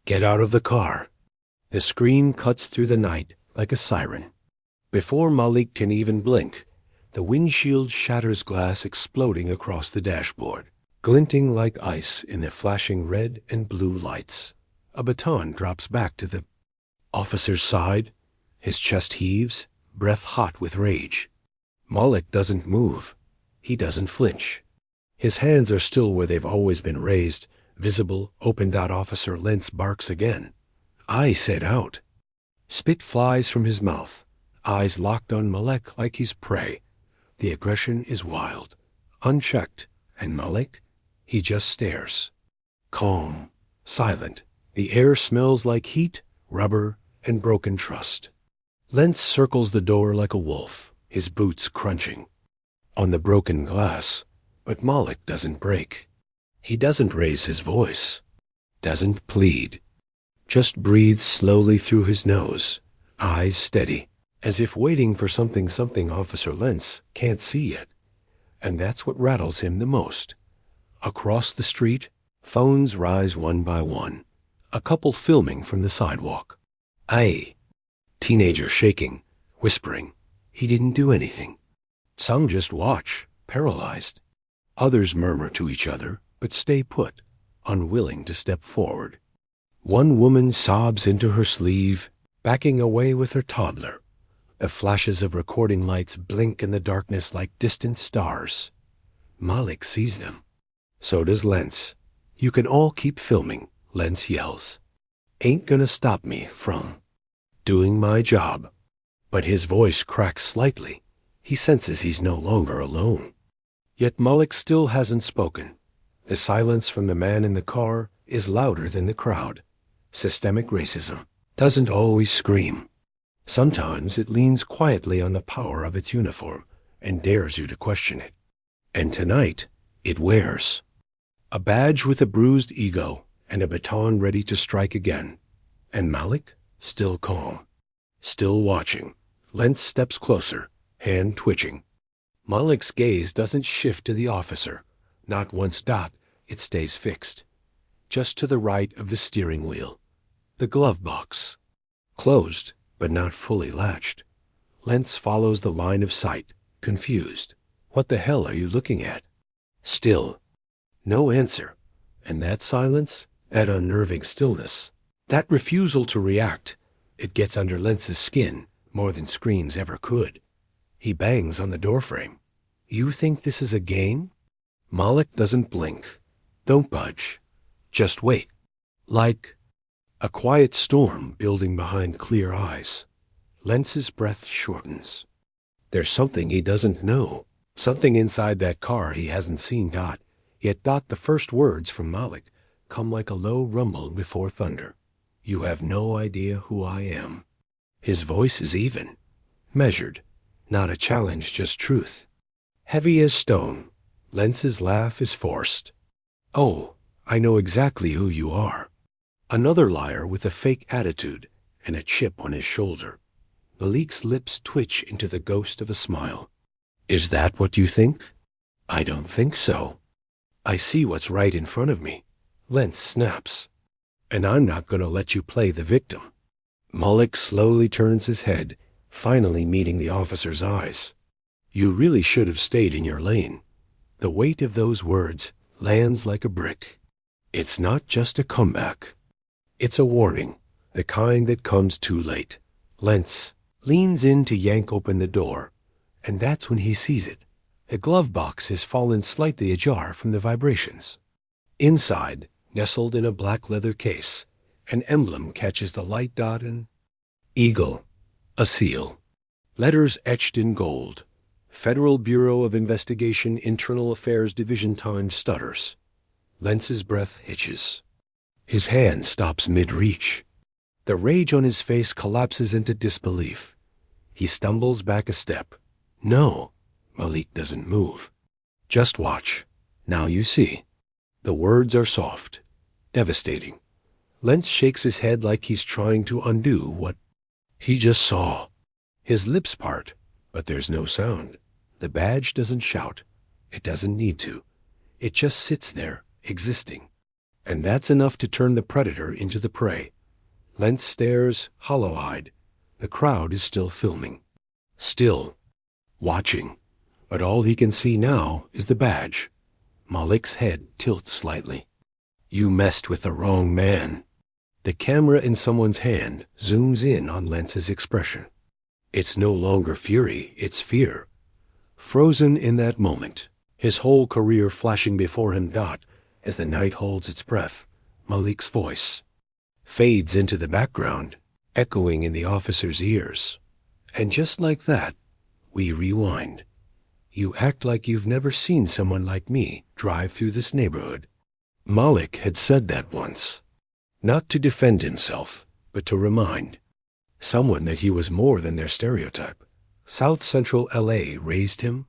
Get out of the car. The scream cuts through the night like a siren. Before Malik can even blink, the windshield shatters, glass exploding across the dashboard, glinting like ice in the flashing red and blue lights. A baton drops back to the officer's side. His chest heaves, breath hot with rage. Malik doesn't move. He doesn't flinch. His hands are still where they've always been raised, visible, opened out. Officer Lentz barks again. I said out. Spit flies from his mouth, eyes locked on Malik like he's prey. The aggression is wild, unchecked, and Malik, he just stares. Calm, silent. The air smells like heat, rubber, and broken trust. Lentz circles the door like a wolf, his boots crunching on the broken glass, but Malik doesn't break. He doesn't raise his voice, doesn't plead, just breathes slowly through his nose, eyes steady, as if waiting for something Officer Lentz can't see yet. And that's what rattles him the most. Across the street, phones rise one by one, a couple filming from the sidewalk. Aye. Teenager shaking, whispering. He didn't do anything. Some just watch, paralyzed. Others murmur to each other, but stay put, unwilling to step forward. One woman sobs into her sleeve, backing away with her toddler. The flashes of recording lights blink in the darkness like distant stars. Malik sees them. So does Lentz. You can all keep filming, Lentz yells. Ain't gonna stop me from doing my job. But his voice cracks slightly. He senses he's no longer alone. Yet Malik still hasn't spoken. The silence from the man in the car is louder than the crowd. Systemic racism doesn't always scream. Sometimes it leans quietly on the power of its uniform and dares you to question it. And tonight, it wears a badge with a bruised ego and a baton ready to strike again. And Malik, still calm, still watching. Lentz steps closer, hand twitching. Malik's gaze doesn't shift to the officer. Not once. It stays fixed. Just to the right of the steering wheel. The glove box. Closed, but not fully latched. Lentz follows the line of sight, confused. What the hell are you looking at? Still. No answer. And that silence, that unnerving stillness, that refusal to react, it gets under Lentz's skin more than screams ever could. He bangs on the doorframe. You think this is a game? Malik doesn't blink. Don't budge. Just wait. Like a quiet storm building behind clear eyes. Lentz's breath shortens. There's something he doesn't know. Something inside that car he hasn't seen. Yet the first words from Malik come like a low rumble before thunder. You have no idea who I am. His voice is even, measured, not a challenge, just truth. Heavy as stone, Lentz's laugh is forced. Oh, I know exactly who you are. Another liar with a fake attitude and a chip on his shoulder. Malik's lips twitch into the ghost of a smile. Is that what you think? I don't think so. I see what's right in front of me. Lentz snaps. And I'm not going to let you play the victim. Malik slowly turns his head, finally meeting the officer's eyes. You really should have stayed in your lane. The weight of those words lands like a brick. It's not just a comeback. It's a warning, the kind that comes too late. Lentz leans in to yank open the door, and that's when he sees it. The glove box has fallen slightly ajar from the vibrations. Inside, nestled in a black leather case, an emblem catches the light. And eagle, a seal. Letters etched in gold. Federal Bureau of Investigation, Internal Affairs Division. Time stutters. Lentz's breath hitches. His hand stops mid-reach. The rage on his face collapses into disbelief. He stumbles back a step. No, Malik doesn't move. Just watch. Now you see. The words are soft, devastating. Lentz shakes his head like he's trying to undo what he just saw. His lips part, but there's no sound. The badge doesn't shout. It doesn't need to. It just sits there, existing. And that's enough to turn the predator into the prey. Lentz stares, hollow-eyed. The crowd is still filming. Still. Watching. But all he can see now is the badge. Malik's head tilts slightly. You messed with the wrong man. The camera in someone's hand zooms in on Lentz's expression. It's no longer fury, it's fear. Frozen in that moment, his whole career flashing before him. As the night holds its breath, Malik's voice fades into the background, echoing in the officer's ears. And just like that, we rewind. You act like you've never seen someone like me drive through this neighborhood. Malik had said that once. Not to defend himself, but to remind someone that he was more than their stereotype. South Central LA raised him.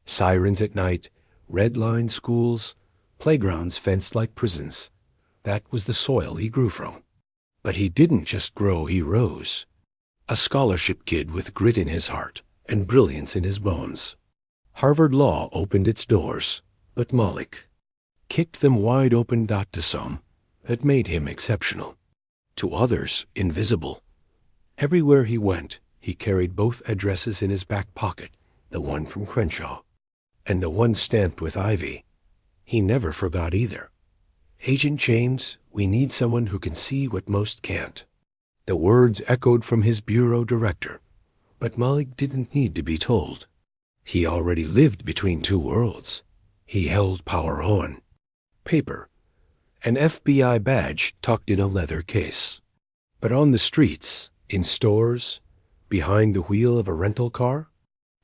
Sirens at night, red-lined schools, playgrounds fenced like prisons. That was the soil he grew from. But he didn't just grow, he rose. A scholarship kid with grit in his heart and brilliance in his bones. Harvard Law opened its doors, but Malik kicked them wide open. To some, that made him exceptional. To others, invisible. Everywhere he went, he carried both addresses in his back pocket, the one from Crenshaw, and the one stamped with Ivy. He never forgot either. Agent James, we need someone who can see what most can't. The words echoed from his bureau director, but Malik didn't need to be told. He already lived between two worlds. He held power on paper, an FBI badge tucked in a leather case. But on the streets, in stores, behind the wheel of a rental car,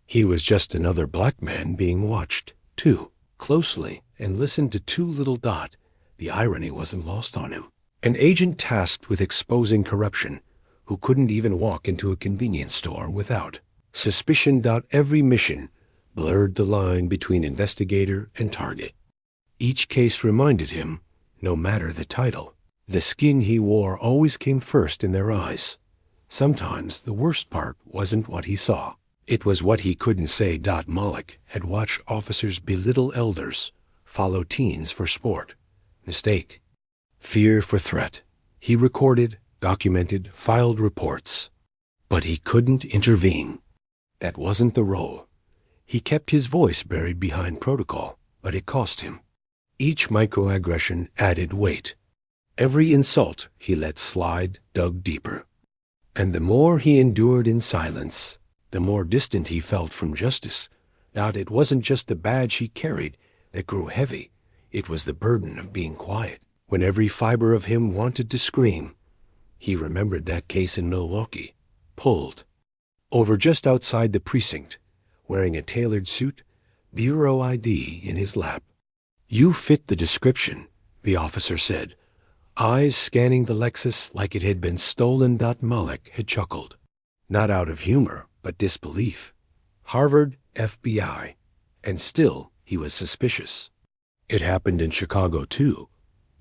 he was just another black man being watched, too, closely, and listened to too little. The irony wasn't lost on him. An agent tasked with exposing corruption, who couldn't even walk into a convenience store without suspicion. Every mission blurred the line between investigator and target. Each case reminded him, no matter the title, the skin he wore always came first in their eyes. Sometimes the worst part wasn't what he saw. It was what he couldn't say. Malik had watched officers belittle elders, follow teens for sport. Mistake. Fear for threat. He recorded, documented, filed reports. But he couldn't intervene. That wasn't the role. He kept his voice buried behind protocol, but it cost him. Each microaggression added weight. Every insult he let slide dug deeper. And the more he endured in silence, the more distant he felt from justice. It wasn't just the badge he carried that grew heavy. It was the burden of being quiet, when every fiber of him wanted to scream. He remembered that case in Milwaukee, pulled over just outside the precinct, wearing a tailored suit, bureau ID in his lap. You fit the description, the officer said, eyes scanning the Lexus like it had been stolen. Malik had chuckled, not out of humor, but disbelief. Harvard, FBI, and still he was suspicious. It happened in Chicago, too,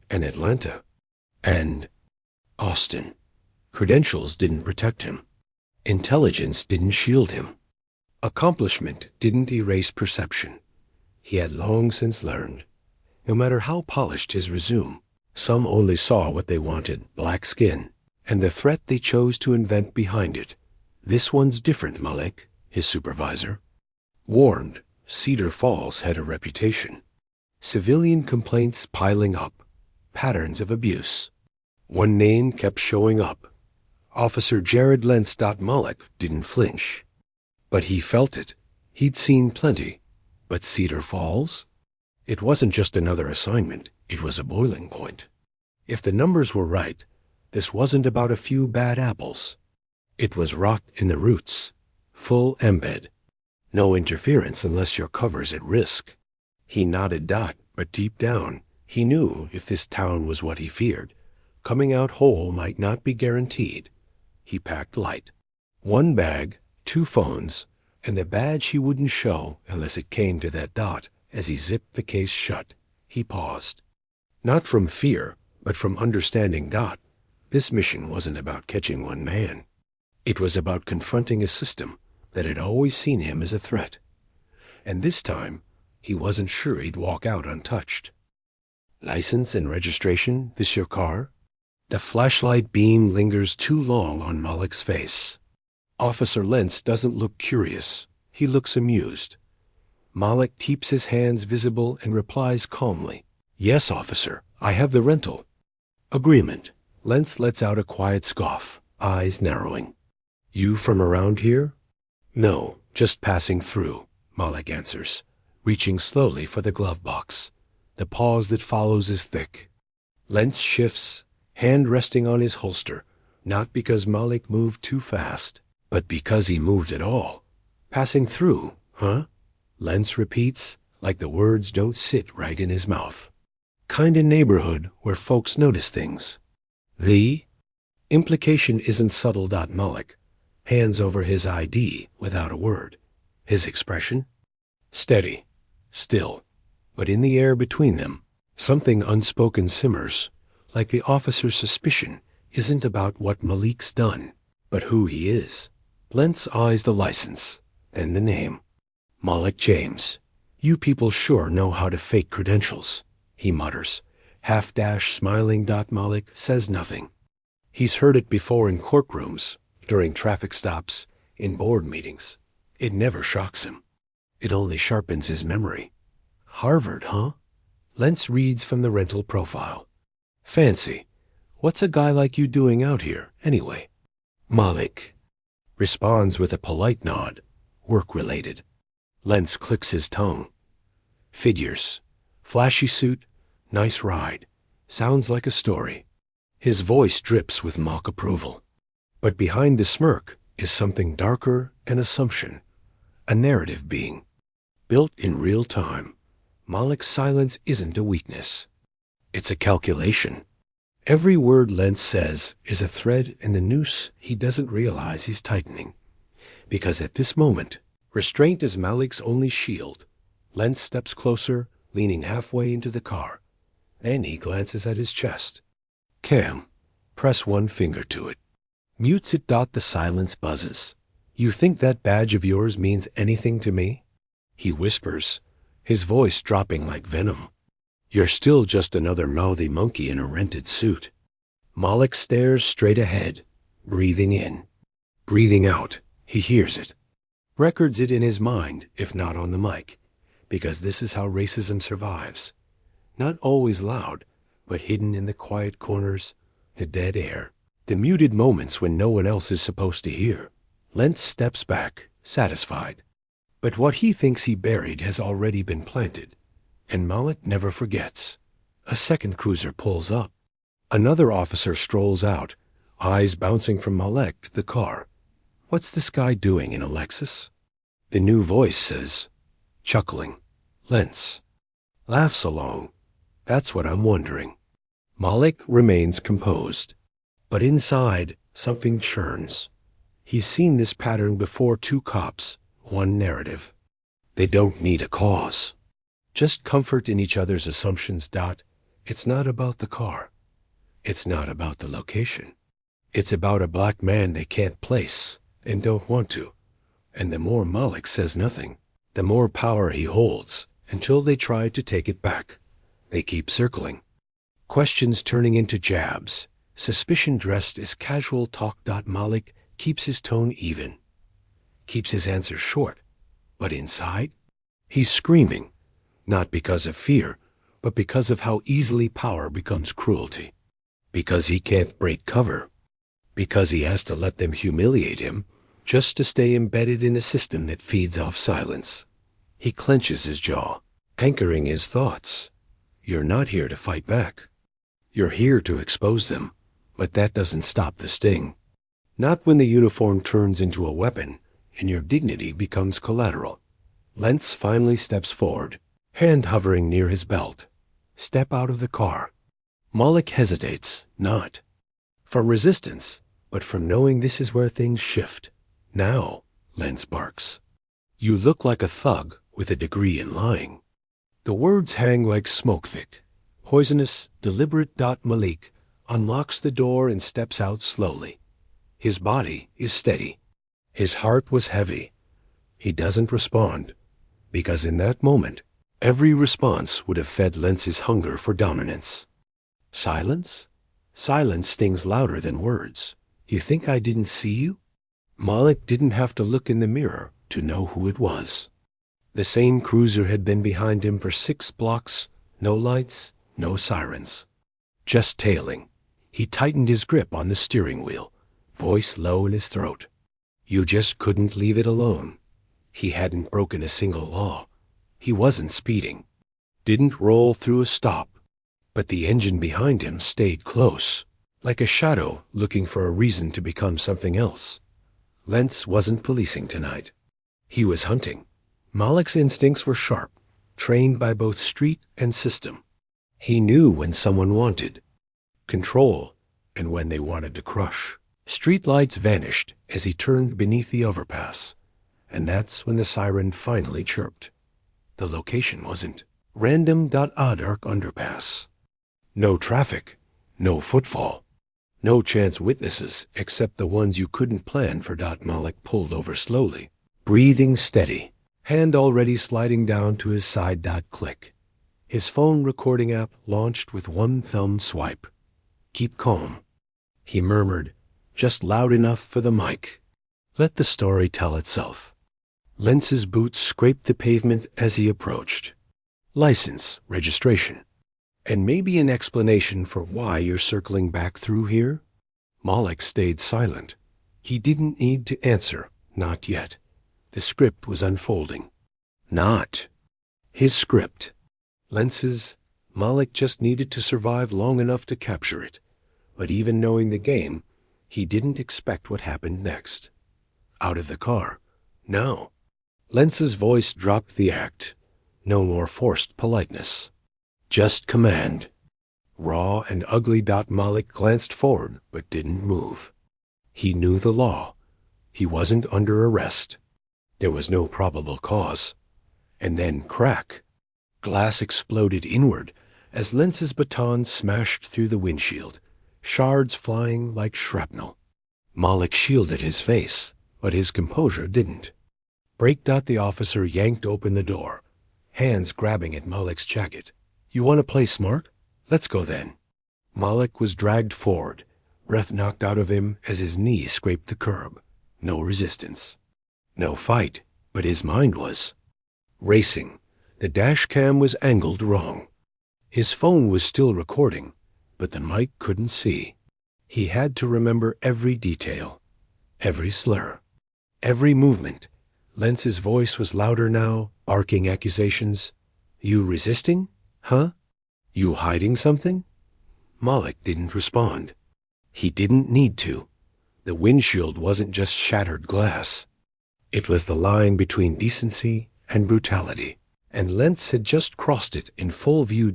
and Atlanta, and Austin. Credentials didn't protect him. Intelligence didn't shield him. Accomplishment didn't erase perception. He had long since learned. No matter how polished his resume, some only saw what they wanted, black skin, and the threat they chose to invent behind it. This one's different, Malik, his supervisor warned. Cedar Falls had a reputation. Civilian complaints piling up, patterns of abuse. One name kept showing up. Officer Jared Lentz. Malik didn't flinch. But he felt it. He'd seen plenty. But Cedar Falls? It wasn't just another assignment. It was a boiling point. If the numbers were right, this wasn't about a few bad apples. It was rot in the roots. Full embed. No interference unless your cover's at risk. He nodded. But deep down, he knew if this town was what he feared, coming out whole might not be guaranteed. He packed light. One bag, 2 phones, and the badge he wouldn't show unless it came to that. As he zipped the case shut, he paused. Not from fear, but from understanding. This mission wasn't about catching one man. It was about confronting a system that had always seen him as a threat. And this time, he wasn't sure he'd walk out untouched. License and registration, this your car? The flashlight beam lingers too long on Malik's face. Officer Lentz doesn't look curious. He looks amused. Malik keeps his hands visible and replies calmly, "Yes, officer, I have the rental." Agreement. Lentz lets out a quiet scoff, eyes narrowing. "You from around here?" "No, just passing through," Malik answers, reaching slowly for the glove box. The pause that follows is thick. Lentz shifts, hand resting on his holster, not because Malik moved too fast, but because he moved at all. "Passing through, huh?" Lentz repeats, like the words don't sit right in his mouth. "Kinda neighborhood where folks notice things." The implication isn't subtle. Malik hands over his ID without a word. His expression? Steady, still, but in the air between them, something unspoken simmers, like the officer's suspicion isn't about what Malik's done, but who he is. Lentz eyes the license, then the name. Malik James. "You people sure know how to fake credentials," he mutters, half-dash smiling. Malik says nothing. He's heard it before in courtrooms, during traffic stops, in board meetings. It never shocks him. It only sharpens his memory. "Harvard, huh?" Lentz reads from the rental profile. "Fancy. What's a guy like you doing out here, anyway?" Malik responds with a polite nod. "Work-related." Lentz clicks his tongue. "Figures. Flashy suit. Nice ride. Sounds like a story." His voice drips with mock approval. But behind the smirk is something darker, an assumption, a narrative being built in real time. Malik's silence isn't a weakness. It's a calculation. Every word Lentz says is a thread in the noose he doesn't realize he's tightening. Because at this moment, restraint is Malik's only shield. Lentz steps closer, leaning halfway into the car. Then he glances at his chest. "Cam, press one finger to it." Mutes it. The silence buzzes. "You think that badge of yours means anything to me?" He whispers, his voice dropping like venom. "You're still just another mouthy monkey in a rented suit." Malik stares straight ahead, breathing in, breathing out. He hears it, records it in his mind, if not on the mic, because this is how racism survives. Not always loud, but hidden in the quiet corners, the dead air, the muted moments when no one else is supposed to hear. Lentz steps back, satisfied. But what he thinks he buried has already been planted, and Malik never forgets. A second cruiser pulls up. Another officer strolls out, eyes bouncing from Malik to the car. What's this guy doing in a Lexus? The new voice says, chuckling, "Lentz." Laughs along. That's what I'm wondering. Malik remains composed. But inside, something churns. He's seen this pattern before. Two cops, one narrative. They don't need a cause. Just comfort in each other's assumptions. It's not about the car. It's not about the location. It's about a black man they can't place and don't want to. And the more Malik says nothing, the more power he holds until they try to take it back. They keep circling. Questions turning into jabs. Suspicion dressed as casual talk. Malik keeps his tone even, keeps his answers short. But inside, he's screaming, not because of fear, but because of how easily power becomes cruelty. Because he can't break cover. Because he has to let them humiliate him just to stay embedded in a system that feeds off silence. He clenches his jaw, anchoring his thoughts. You're not here to fight back. You're here to expose them. But that doesn't stop the sting. Not when the uniform turns into a weapon and your dignity becomes collateral. Lentz finally steps forward, hand hovering near his belt. Step out of the car. Malik hesitates, not from resistance, but from knowing this is where things shift. Now, Lentz barks. You look like a thug with a degree in lying. The words hang like smoke thick, poisonous, deliberate. Malik unlocks the door and steps out slowly. His body is steady. His heart was heavy. He doesn't respond, because in that moment, Every response would have fed Lentz's hunger for dominance. Silence? Silence stings louder than words. You think I didn't see you? Malik didn't have to look in the mirror to know who it was. The same cruiser had been behind him for 6 blocks, no lights, no sirens. Just tailing. He tightened his grip on the steering wheel, voice low in his throat. You just couldn't leave it alone. He hadn't broken a single law. He wasn't speeding. Didn't roll through a stop. But the engine behind him stayed close, like a shadow looking for a reason to become something else. Lentz wasn't policing tonight. He was hunting. Malik's instincts were sharp, trained by both street and system. He knew when someone wanted control and when they wanted to crush. Street lights vanished as he turned beneath the overpass, and that's when the siren finally chirped. The location wasn't random.adark underpass. No traffic, no footfall, no chance witnesses except the ones you couldn't plan for. Malik pulled over slowly, breathing steady, hand already sliding down to his side. Click. His phone recording app launched with one thumb swipe. Keep calm, he murmured, just loud enough for the mic. Let the story tell itself. Lentz's boots scraped the pavement as he approached. License, registration, and maybe an explanation for why you're circling back through here? Malik stayed silent. He didn't need to answer, not yet. The script was unfolding. Not his script. Lentz's. Malik just needed to survive long enough to capture it. But even knowing the game, he didn't expect what happened next. Out of the car. No. Lentz's voice dropped the act. No more forced politeness. Just command. Raw and ugly. Malik glanced forward but didn't move. He knew the law. He wasn't under arrest. There was no probable cause. And then crack. Glass exploded inward as Lentz's baton smashed through the windshield, shards flying like shrapnel. Malik shielded his face, but his composure didn't. Break. The officer yanked open the door, hands grabbing at Malik's jacket. You want to play smart? Let's go then. Malik was dragged forward, breath knocked out of him as his knee scraped the curb. No resistance. No fight, but his mind was racing. The dash cam was angled wrong. His phone was still recording, but the mic couldn't see. He had to remember every detail, every slur, every movement. Lentz's voice was louder now, barking accusations. You resisting? Huh? You hiding something? Malik didn't respond. He didn't need to. The windshield wasn't just shattered glass. It was the line between decency and brutality, and Lentz had just crossed it in full view.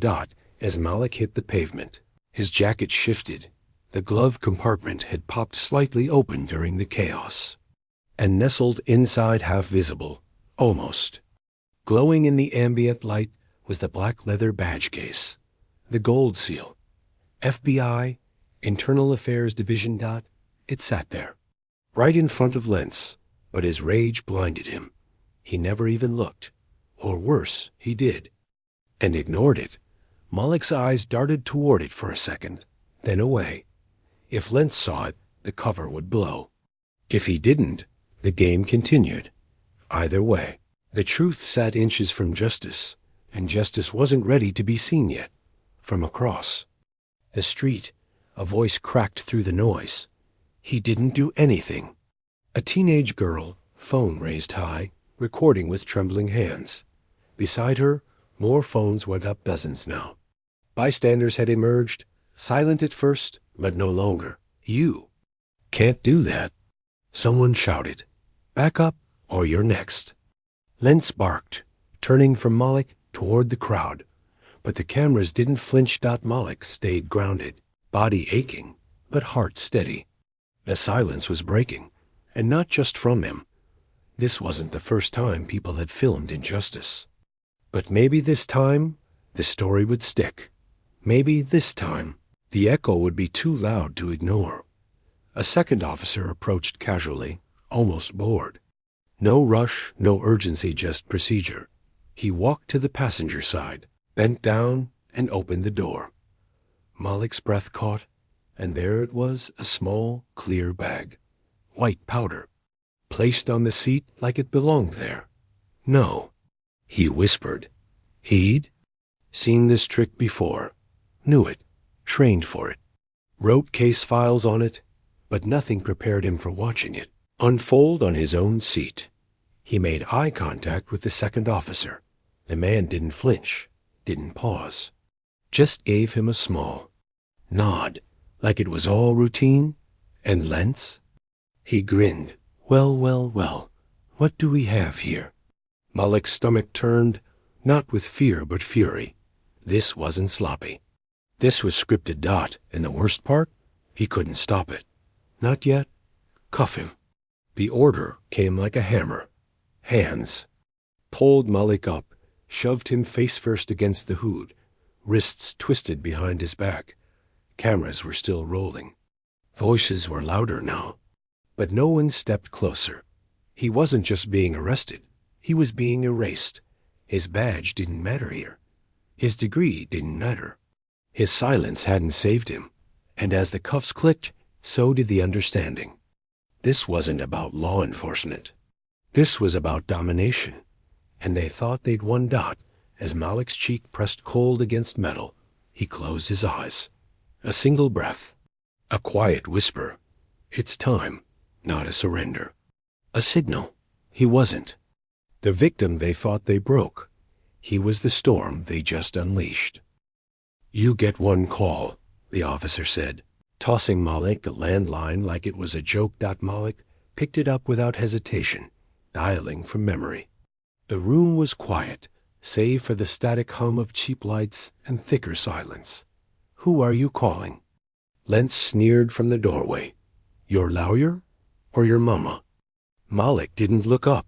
As Malik hit the pavement, his jacket shifted. The glove compartment had popped slightly open during the chaos, and nestled inside, half visible, almost. Glowing in the ambient light was the black leather badge case, the gold seal. FBI, Internal Affairs Division. It sat there, right in front of Lentz, but his rage blinded him. He never even looked, or worse, he did, and ignored it. Malik's eyes darted toward it for a second, then away. If Lentz saw it, the cover would blow. If he didn't, the game continued. Either way, the truth sat inches from justice, and justice wasn't ready to be seen yet. From across the street, a voice cracked through the noise. He didn't do anything. A teenage girl, phone raised high, recording with trembling hands. Beside her, more phones went up, dozens now. Bystanders had emerged, silent at first, but no longer. You can't do that. Someone shouted, back up or you're next. Lentz barked, turning from Malik toward the crowd, but the cameras didn't flinch. Malik stayed grounded, body aching, but heart steady. The silence was breaking, and not just from him. This wasn't the first time people had filmed injustice. But maybe this time, the story would stick. Maybe this time, the echo would be too loud to ignore. A second officer approached casually, almost bored. No rush, no urgency, just procedure. He walked to the passenger side, bent down, and opened the door. Malik's breath caught, and there it was, a small, clear bag. White powder, placed on the seat like it belonged there. No, he whispered. He'd seen this trick before, knew it, trained for it, wrote case files on it, but nothing prepared him for watching it unfold on his own seat. He made eye contact with the second officer. The man didn't flinch, didn't pause, just gave him a small nod, like it was all routine. And Lentz? He grinned. Well, what do we have here? Malik's stomach turned, not with fear but fury. This wasn't sloppy. This was scripted. And the worst part? He couldn't stop it. Not yet. Cuff him. The order came like a hammer. Hands. Pulled Malik up, shoved him face first against the hood, wrists twisted behind his back. Cameras were still rolling. Voices were louder now. But no one stepped closer. He wasn't just being arrested. He was being erased. His badge didn't matter here. His degree didn't matter. His silence hadn't saved him. And as the cuffs clicked, so did the understanding. This wasn't about law enforcement. This was about domination. And they thought they'd won. As Malik's cheek pressed cold against metal, he closed his eyes. A single breath. A quiet whisper. It's time, not a surrender. A signal. He wasn't the victim they thought they broke. He was the storm they just unleashed. You get one call, the officer said, tossing Malik a landline like it was a joke. Malik picked it up without hesitation, dialing from memory. The room was quiet, save for the static hum of cheap lights and thicker silence. Who are you calling? Lentz sneered from the doorway. Your lawyer or your mama? Malik didn't look up.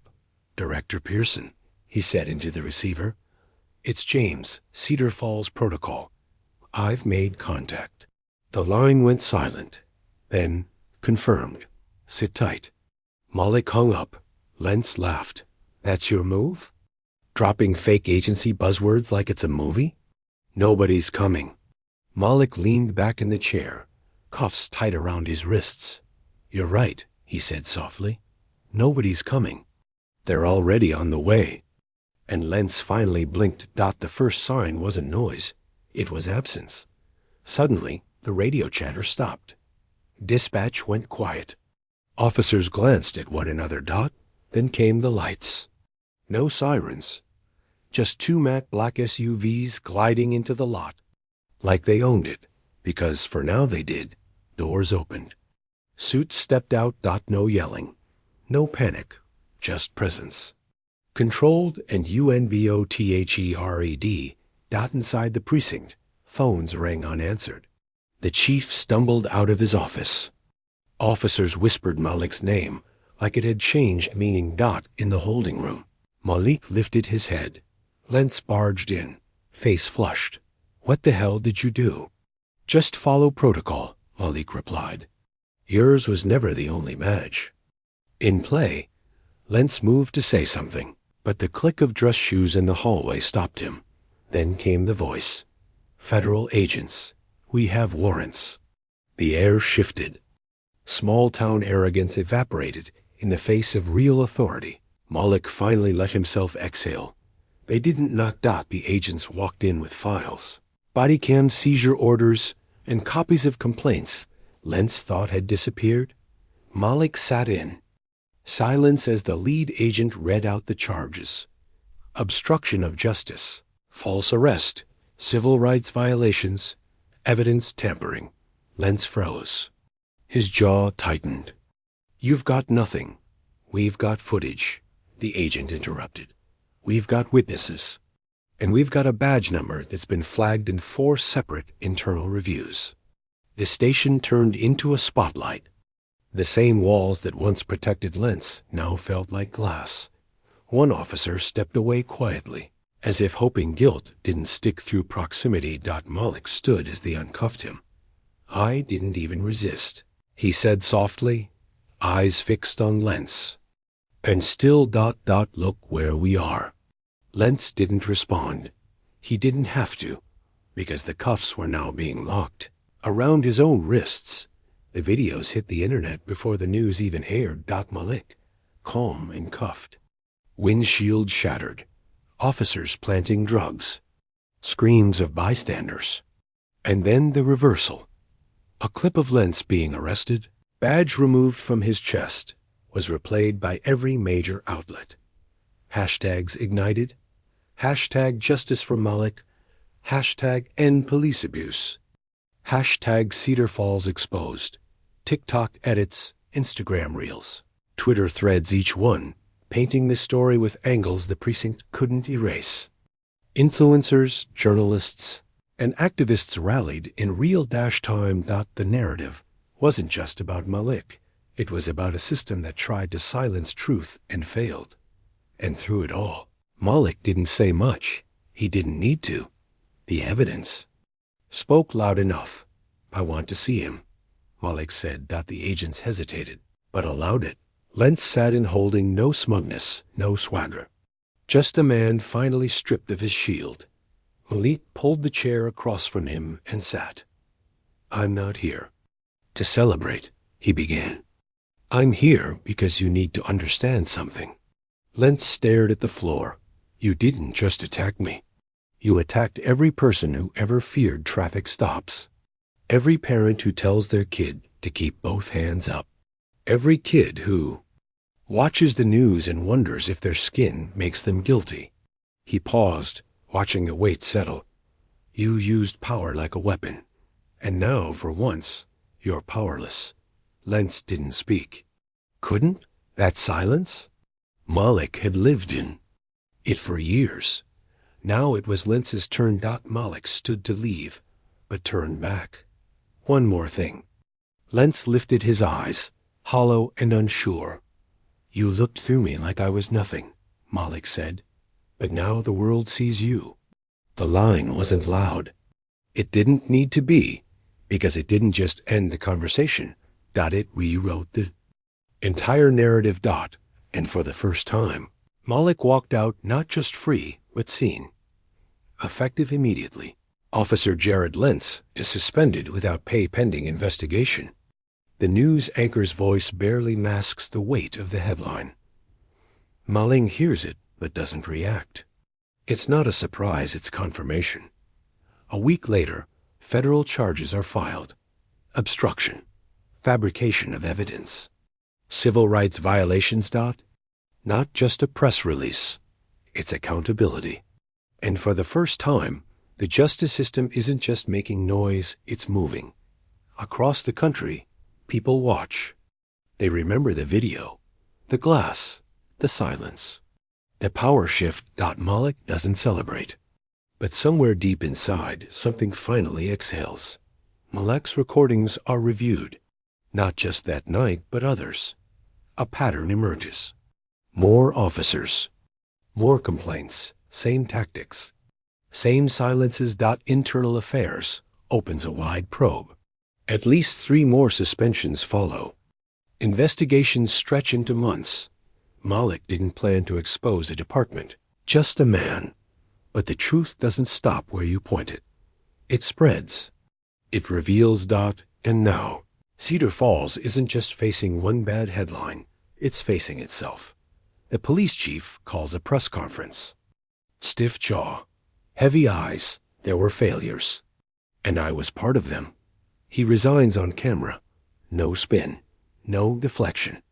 Director Pearson, he said into the receiver. It's James, Cedar Falls Protocol. I've made contact. The line went silent. Then, confirmed. Sit tight. Malik hung up. Lentz laughed. That's your move? Dropping fake agency buzzwords like it's a movie? Nobody's coming. Malik leaned back in the chair, cuffs tight around his wrists. You're right, he said softly. Nobody's coming. They're already on the way. And Lentz finally blinked. The first sign wasn't noise. It was absence. Suddenly, the radio chatter stopped. Dispatch went quiet. Officers glanced at one another. Then came the lights. No sirens. Just two matte black SUVs gliding into the lot. Like they owned it, because for now they did. Doors opened. Suits stepped out. No yelling. No panic. Just presence. Controlled and UNBOTHERED. Inside the precinct, phones rang unanswered. The chief stumbled out of his office. Officers whispered Malik's name, like it had changed meaning. In the holding room. Malik lifted his head. Lentz barged in, face flushed. What the hell did you do? Just follow protocol, Malik replied. Yours was never the only badge. In play, Lentz moved to say something, but the click of dress shoes in the hallway stopped him. Then came the voice. Federal agents. We have warrants. The air shifted. Small-town arrogance evaporated in the face of real authority. Malik finally let himself exhale. They didn't knock. The agents walked in with files, body cam seizure orders, and copies of complaints Lentz thought had disappeared. Malik sat in silence as the lead agent read out the charges. Obstruction of justice, false arrest, civil rights violations, evidence tampering. Lentz froze. His jaw tightened. You've got nothing. We've got footage, the agent interrupted. We've got witnesses. And we've got a badge number that's been flagged in 4 separate internal reviews. The station turned into a spotlight. The same walls that once protected Lentz now felt like glass. One officer stepped away quietly, as if hoping guilt didn't stick through proximity. Malik stood as they uncuffed him. I didn't even resist, he said softly, eyes fixed on Lentz. And still. Look where we are. Lentz didn't respond. He didn't have to, because the cuffs were now being locked around his own wrists. The videos hit the internet before the news even aired. Malik, calm and cuffed. Windshield shattered. Officers planting drugs. Screams of bystanders. And then the reversal. A clip of Lentz being arrested, badge removed from his chest, was replayed by every major outlet. Hashtags ignited. Hashtag justice for Malik. Hashtag end police abuse. Hashtag Cedar Falls exposed. TikTok edits, Instagram reels, Twitter threads, each one painting this story with angles the precinct couldn't erase. Influencers, journalists, and activists rallied in real time. The narrative wasn't just about Malik. It was about a system that tried to silence truth and failed. And through it all, Malik didn't say much. He didn't need to. The evidence spoke loud enough. "I want to see him," Malik said. The agents hesitated, but allowed it. Lentz sat in, holding no smugness, no swagger. Just a man finally stripped of his shield. Malik pulled the chair across from him and sat. "I'm not here to celebrate," he began. "I'm here because you need to understand something." Lentz stared at the floor. "You didn't just attack me. You attacked every person who ever feared traffic stops. Every parent who tells their kid to keep both hands up. Every kid who watches the news and wonders if their skin makes them guilty." He paused, watching the weight settle. "You used power like a weapon. And now, for once, you're powerless." Lentz didn't speak. Couldn't? That silence? Malik had lived in it for years. Now it was Lentz's turn. Malik stood to leave, but turned back. "One more thing." Lentz lifted his eyes, hollow and unsure. "You looked through me like I was nothing," Malik said. "But now the world sees you." The line wasn't loud. It didn't need to be, because it didn't just end the conversation. It rewrote the entire narrative. And for the first time, Malik walked out not just free, but seen. Effective immediately. Officer Jared Lentz is suspended without pay pending investigation. The news anchor's voice barely masks the weight of the headline. Malik hears it, but doesn't react. It's not a surprise, it's confirmation. A week later, federal charges are filed. Obstruction. Fabrication of evidence. Civil rights violations. Not just a press release. It's accountability. And for the first time, the justice system isn't just making noise, it's moving. Across the country, people watch. They remember the video, the glass, the silence, the power shift. Malik doesn't celebrate. But somewhere deep inside, something finally exhales. Malik's recordings are reviewed. Not just that night, but others. A pattern emerges. More officers. More complaints. Same tactics. Same silences. Internal Affairs opens a wide probe. At least 3 more suspensions follow. Investigations stretch into months. Malik didn't plan to expose a department, just a man. But the truth doesn't stop where you point it. It spreads. It reveals. And now, Cedar Falls isn't just facing one bad headline, it's facing itself. The police chief calls a press conference. Stiff jaw, heavy eyes. There were failures. And I was part of them. He resigns on camera. No spin, no deflection.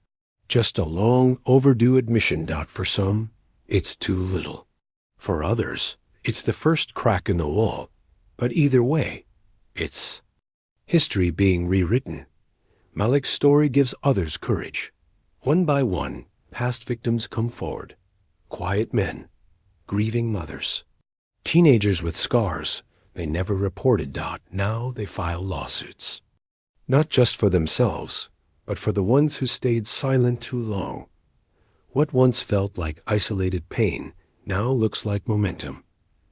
Just a long overdue admission. For some, it's too little. For others, it's the first crack in the wall. But either way, it's history being rewritten. Malik's story gives others courage. One by one, past victims come forward. Quiet men, grieving mothers, teenagers with scars they never reported. Now they file lawsuits. Not just for themselves, but for the ones who stayed silent too long. What once felt like isolated pain now looks like momentum.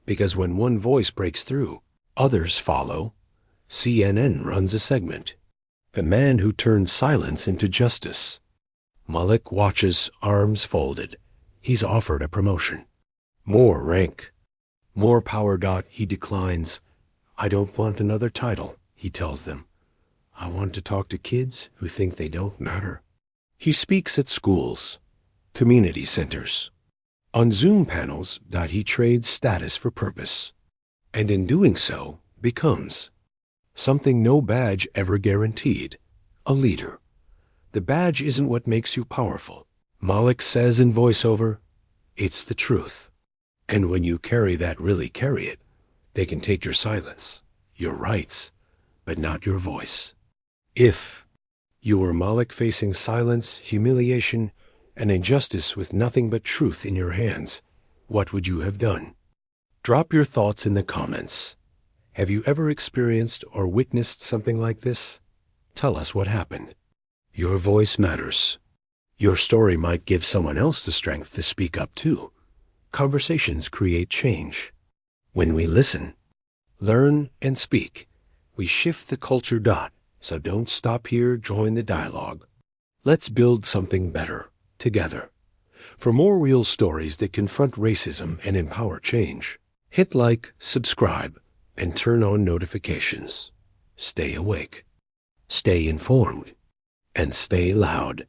Because when one voice breaks through, others follow. CNN runs a segment. The man who turned silence into justice. Malik watches, arms folded. He's offered a promotion. More rank. More power. He declines. I don't want another title, he tells them. I want to talk to kids who think they don't matter. He speaks at schools, community centers, on Zoom panels. He trades status for purpose, and in doing so becomes something no badge ever guaranteed: a leader. The badge isn't what makes you powerful. Malik says in voiceover, it's the truth. And when you really carry it, they can take your silence, your rights, but not your voice. If you were Malik facing silence, humiliation, and injustice with nothing but truth in your hands, what would you have done? Drop your thoughts in the comments. Have you ever experienced or witnessed something like this? Tell us what happened. Your voice matters. Your story might give someone else the strength to speak up too. Conversations create change. When we listen, learn, and speak, we shift the culture. So don't stop here, join the dialogue. Let's build something better, together. For more real stories that confront racism and empower change, hit like, subscribe, and turn on notifications. Stay awake, stay informed, and stay loud.